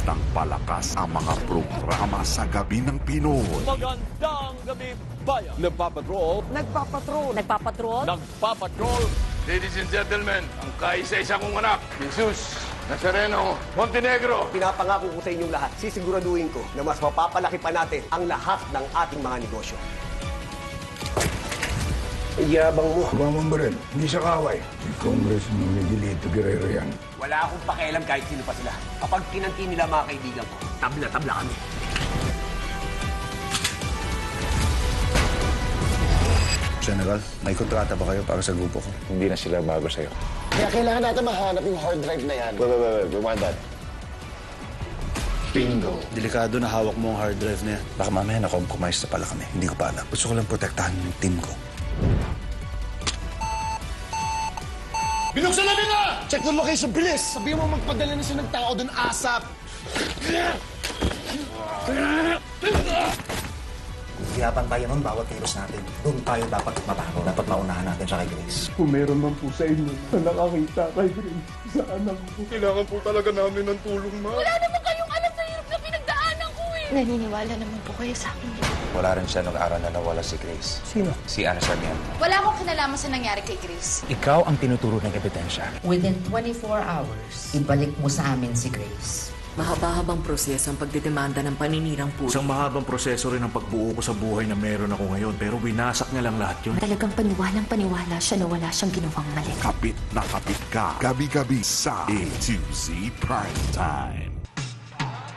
ng palakas ang mga programa sa gabi ng Pinoy. Magandang gabi, bayan. Nagpapatrol. Nagpapatrol. Ladies and gentlemen, ang kaisa-isa kong anak, Jesus Nazareno Montenegro. Pinapangako ko sa inyong lahat, sisiguraduhin ko na mas mapapalaki pa natin ang lahat ng ating mga negosyo. Yabang mo. Bamang ba rin? Hindi siya kaway. Si Congressman Miguelito Guerrero yan. Wala akong pakialam kahit sino pa sila. Kapag kinanti nila mga kaibigan ko, tabla-tabla kami. General, may kontrata ba kayo para sa grupo ko? Hindi na sila bago sa'yo. Kaya kailangan natin mahanap yung hard drive na yan. Wait, rewind that. Bingo. Delikado na hawak mo ang hard drive na yan. Baka mamaya na-compromise na pala kami. Hindi ko pa alam. Gusto ko lang protektahan yung team ko. Binuksan na nila! Check the location, bilis! Sabihin mo magpadala na siya ng tao doon ASAP. Yapan tayo nun bawat kilos natin. Doon tayo dapat mabago. Dapat maunahan natin siya kay Grace. Kung meron man po sa inyo na nakakita kay Grace sa anak ko. Kailangan po talaga namin ng tulong, ma. Wala naman kayong alam sa hirap na pinagdaanan ko eh. Naniniwala naman po kayo sa akin. Wala rin siya nung araw na nawala si Grace. Sino? Si Ana Sarmiento. Wala akong kinalaman sa nangyari kay Grace. Ikaw ang tinuturo ng ebidensya. Within 24 hours, ibalik mo sa amin si Grace. Mahaba-habang proseso ang pagdedemanda ng paninirang puso. Isang mahabang proseso rin ang pagbuo ko sa buhay na meron ako ngayon. Pero winasak niya lang lahat yun. Talagang paniwalang-paniwala siya na wala siyang ginawang mali. Kapit na kapit ka. Gabi-gabi sa A to Z Primetime.